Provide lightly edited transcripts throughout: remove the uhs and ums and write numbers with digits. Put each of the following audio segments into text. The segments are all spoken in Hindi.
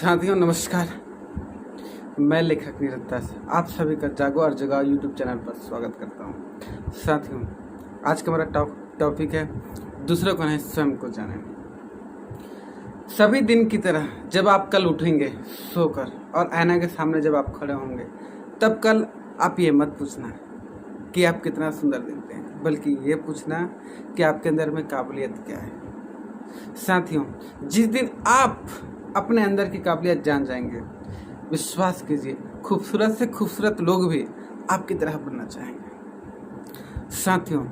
साथियों नमस्कार। मैं लेखक नीरज दास आप सभी का जागो और जगाओ यूट्यूब चैनल पर स्वागत करता हूं। साथियों आज का हमारा टॉपिक है दूसरों को नहीं स्वयं को जाने। सभी दिन की तरह जब आप कल उठेंगे सोकर और आईना के सामने जब आप खड़े होंगे तब कल आप ये मत पूछना कि आप कितना सुंदर दिखते हैं, बल्कि ये पूछना कि आपके अंदर में काबिलियत क्या है। साथियों जिस दिन आप अपने अंदर की काबिलियत जान जाएंगे, विश्वास कीजिए खूबसूरत से खूबसूरत लोग भी आपकी तरह बनना चाहेंगे। साथियों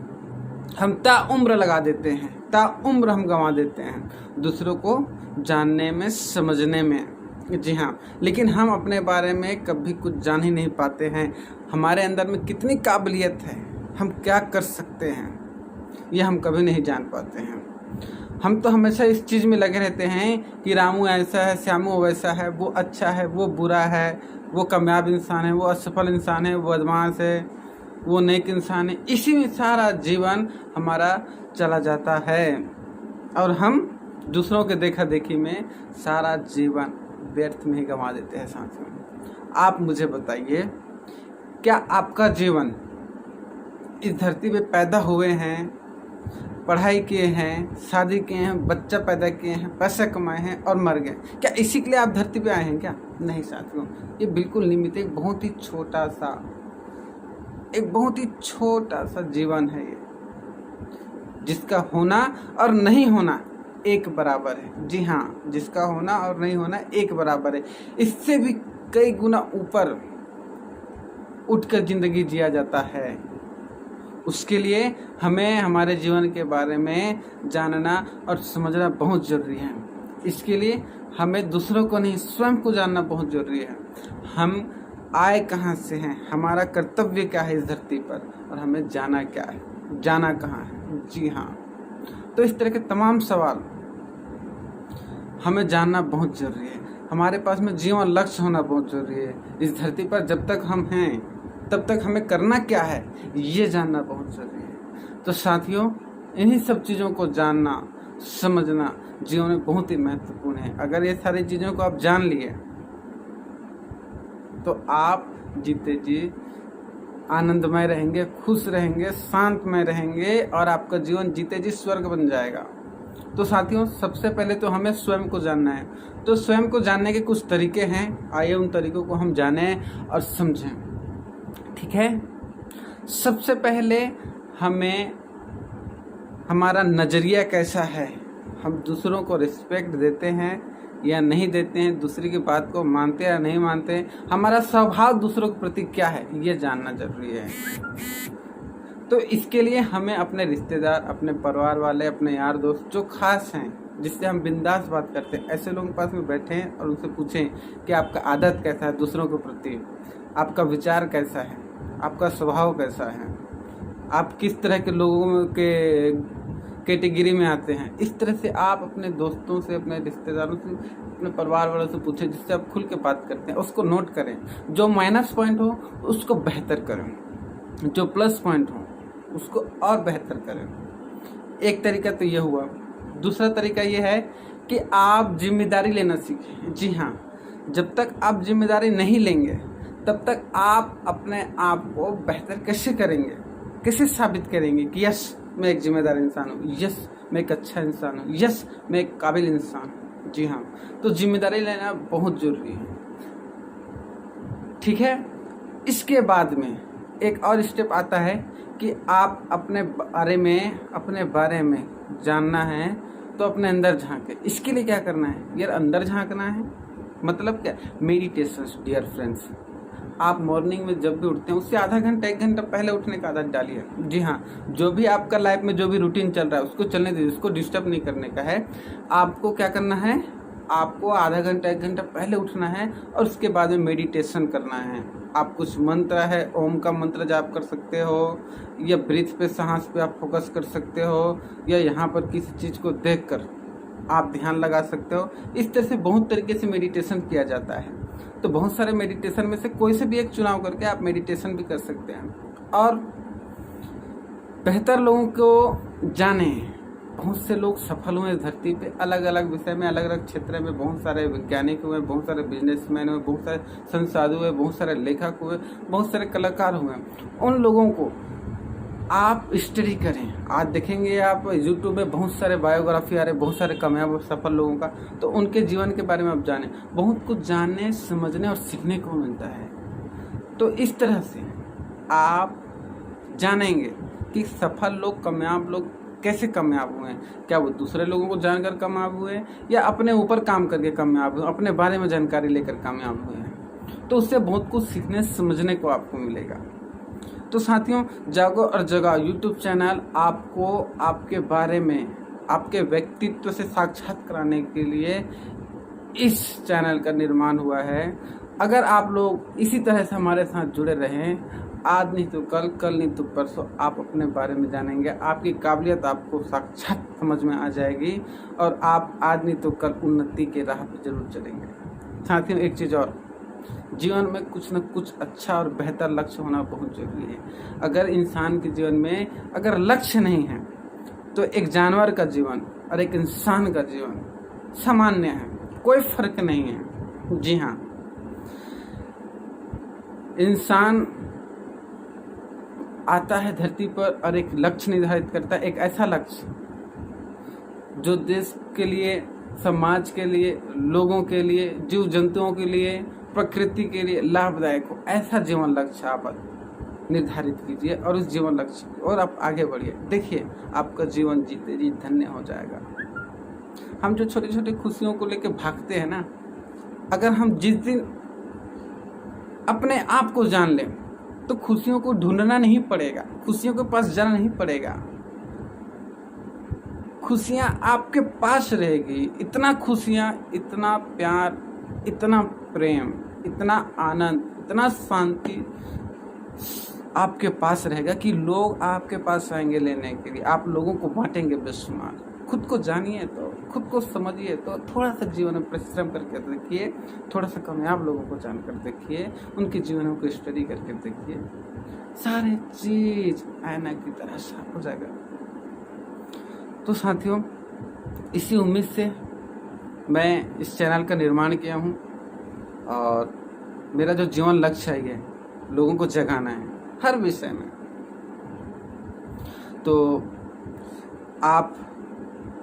हम ताउम्र लगा देते हैं, ताउम्र हम गंवा देते हैं दूसरों को जानने में, समझने में। जी हाँ, लेकिन हम अपने बारे में कभी कुछ जान ही नहीं पाते हैं। हमारे अंदर में कितनी काबिलियत है, हम क्या कर सकते हैं, ये हम कभी नहीं जान पाते हैं। हम तो हमेशा इस चीज़ में लगे रहते हैं कि रामू ऐसा है, श्यामू वैसा है, वो अच्छा है, वो बुरा है, वो कामयाब इंसान है, वो असफल इंसान है, वो बदमाश है, वो नेक इंसान है। इसी में सारा जीवन हमारा चला जाता है और हम दूसरों के देखा देखी में सारा जीवन व्यर्थ में ही गंवा देते हैं। साथियों आप मुझे बताइए, क्या आपका जीवन इस धरती पे पैदा हुए हैं, पढ़ाई किए हैं, शादी किए हैं, बच्चा पैदा किए हैं, पैसे कमाए हैं और मर गए, क्या इसी के लिए आप धरती पे आए हैं? क्या नहीं साथियों, ये बिल्कुल निमित्त एक बहुत ही छोटा सा जीवन है ये, जिसका होना और नहीं होना एक बराबर है। जी हाँ, जिसका होना और नहीं होना एक बराबर है। इससे भी कई गुना ऊपर उठकर जिंदगी जिया जाता है। उसके लिए हमें हमारे जीवन के बारे में जानना और समझना बहुत ज़रूरी है। इसके लिए हमें दूसरों को नहीं, स्वयं को जानना बहुत ज़रूरी है। हम आए कहाँ से हैं, हमारा कर्तव्य क्या है इस धरती पर, और हमें जाना क्या है, जाना कहाँ है। जी हाँ, तो इस तरह के तमाम सवाल हमें जानना बहुत ज़रूरी है। हमारे पास में जीवन लक्ष्य होना बहुत ज़रूरी है। इस धरती पर जब तक हम हैं तब तक हमें करना क्या है, ये जानना बहुत ज़रूरी है। तो साथियों इन्हीं सब चीज़ों को जानना, समझना जीवन में बहुत ही महत्वपूर्ण है। अगर ये सारी चीज़ों को आप जान लिए तो आप जीते जी आनंदमय रहेंगे, खुश रहेंगे, शांतमय रहेंगे और आपका जीवन जीते जी स्वर्ग बन जाएगा। तो साथियों सबसे पहले तो हमें स्वयं को जानना है। तो स्वयं को जानने के कुछ तरीके हैं, आइए उन तरीकों को हम जानें और समझें। ठीक है, सबसे पहले हमें हमारा नज़रिया कैसा है, हम दूसरों को रिस्पेक्ट देते हैं या नहीं देते हैं, दूसरे की बात को मानते या नहीं मानते, हमारा स्वभाव दूसरों के प्रति क्या है, ये जानना जरूरी है। तो इसके लिए हमें अपने रिश्तेदार, अपने परिवार वाले, अपने यार दोस्त जो खास हैं, जिससे हम बिंदास बात करते हैं, ऐसे लोगों के पास में बैठें और उनसे पूछें कि आपका आदत कैसा है दूसरों के प्रति, आपका विचार कैसा है, आपका स्वभाव कैसा है, आप किस तरह के लोगों के कैटेगरी में आते हैं। इस तरह से आप अपने दोस्तों से, अपने रिश्तेदारों से, अपने परिवार वालों से पूछें, जिससे आप खुल के बात करते हैं। उसको नोट करें, जो माइनस पॉइंट हो उसको बेहतर करें, जो प्लस पॉइंट हो उसको और बेहतर करें। एक तरीका तो ये हुआ। दूसरा तरीका ये है कि आप जिम्मेदारी लेना सीखें। जी हाँ, जब तक आप जिम्मेदारी नहीं लेंगे तब तक आप अपने आप को बेहतर कैसे करेंगे, कैसे साबित करेंगे कि यस मैं एक जिम्मेदार इंसान हूँ, यस मैं एक अच्छा इंसान हूँ, यस मैं एक काबिल इंसान हूँ। जी हाँ, तो जिम्मेदारी लेना बहुत ज़रूरी है। ठीक है, इसके बाद में एक और स्टेप आता है कि आप अपने बारे में जानना है तो अपने अंदर झांके। इसके लिए क्या करना है यार, अंदर झांकना है। मतलब क्या, मेडिटेशन डियर फ्रेंड्स। आप मॉर्निंग में जब भी उठते हैं उससे आधा घंटा 1 घंटा पहले उठने का आदत डालिए। जी हाँ, जो भी आपका लाइफ में जो भी रूटीन चल रहा है उसको चलने दीजिए, उसको डिस्टर्ब नहीं करने का है। आपको क्या करना है, आपको आधा घंटा 1 घंटा पहले उठना है और उसके बाद में मेडिटेशन करना है। आप कुछ मंत्र है, ओम का मंत्र जाप कर सकते हो, या ब्रीथ पे, सांस पे आप फोकस कर सकते हो, या यहाँ पर किसी चीज़ को देख कर आप ध्यान लगा सकते हो। इस तरह से बहुत तरीके से मेडिटेशन किया जाता है। तो बहुत सारे मेडिटेशन में से कोई से भी एक चुनाव करके आप मेडिटेशन भी कर सकते हैं। और बेहतर लोगों को जानें, बहुत से लोग सफल हुए इस धरती पे, अलग अलग विषय में, अलग अलग क्षेत्र में। बहुत सारे वैज्ञानिक हुए, बहुत सारे बिजनेसमैन हुए, बहुत सारे संत साधु हुए, बहुत सारे लेखक हुए, बहुत सारे कलाकार हुए। उन लोगों को आप स्टडी करें। आज देखेंगे आप यूट्यूब में बहुत सारे बायोग्राफी आ रहे, बहुत सारे कामयाब और सफल लोगों का, तो उनके जीवन के बारे में आप जानें। बहुत कुछ जानने, समझने और सीखने को मिलता है। तो इस तरह से आप जानेंगे कि सफल लोग, कामयाब लोग कैसे कामयाब हुए हैं। क्या वो दूसरे लोगों को जानकर कामयाब हुए या अपने ऊपर काम करके कामयाब हुए, अपने बारे में जानकारी लेकर कामयाब हुए हैं। तो उससे बहुत कुछ सीखने समझने को आपको मिलेगा। तो साथियों, जागो और जगाओ यूट्यूब चैनल आपको आपके बारे में, आपके व्यक्तित्व से साक्षात कराने के लिए इस चैनल का निर्माण हुआ है। अगर आप लोग इसी तरह से हमारे साथ जुड़े रहें, आज नहीं तो कल, कल नहीं तो परसों आप अपने बारे में जानेंगे। आपकी काबिलियत आपको साक्षात समझ में आ जाएगी और आप आज नहीं तो कल उन्नति के राह पर जरूर चलेंगे। साथियों, एक चीज़ और, जीवन में कुछ न कुछ अच्छा और बेहतर लक्ष्य होना बहुत जरूरी है। अगर इंसान के जीवन में अगर लक्ष्य नहीं है तो एक जानवर का जीवन और एक इंसान का जीवन सामान्य है, कोई फर्क नहीं है। जी हाँ, इंसान आता है धरती पर और एक लक्ष्य निर्धारित करता है, एक ऐसा लक्ष्य जो देश के लिए, समाज के लिए, लोगों के लिए, जीव जंतुओं के लिए, प्रकृति के लिए लाभदायक हो। ऐसा जीवन लक्ष्य आप निर्धारित कीजिए और उस जीवन लक्ष्य और आप आगे बढ़िए। देखिए, आपका जीवन जीते जी धन्य हो जाएगा। हम जो छोटी छोटी खुशियों को लेकर भागते हैं ना, अगर हम जिस दिन अपने आप को जान लें तो खुशियों को ढूंढना नहीं पड़ेगा, खुशियों के पास जाना नहीं पड़ेगा। खुशियां आपके पास रहेगी। इतना खुशियां, इतना प्यार, इतना प्रेम, इतना आनंद, इतना शांति आपके पास रहेगा कि लोग आपके पास आएंगे लेने के लिए। आप लोगों को बांटेंगे बेशुमार। खुद को जानिए, तो खुद को समझिए, तो थोड़ा सा जीवन में परिश्रम करके देखिए, थोड़ा सा कामयाब लोगों को जानकर देखिए, उनके जीवनों को स्टडी करके देखिए, सारे चीज आईना की तरह साफ हो जाएगा। तो साथियों, इसी उम्मीद से मैं इस चैनल का निर्माण किया हूँ और मेरा जो जीवन लक्ष्य है ये लोगों को जगाना है हर विषय में। तो आप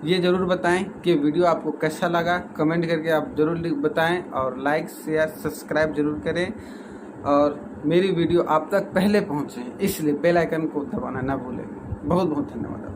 ये ज़रूर बताएं कि वीडियो आपको कैसा लगा। कमेंट करके आप ज़रूर बताएं और लाइक, शेयर, सब्सक्राइब जरूर करें और मेरी वीडियो आप तक पहले पहुँचे, इसलिए बेल आइकन को दबाना ना भूलें। बहुत बहुत धन्यवाद।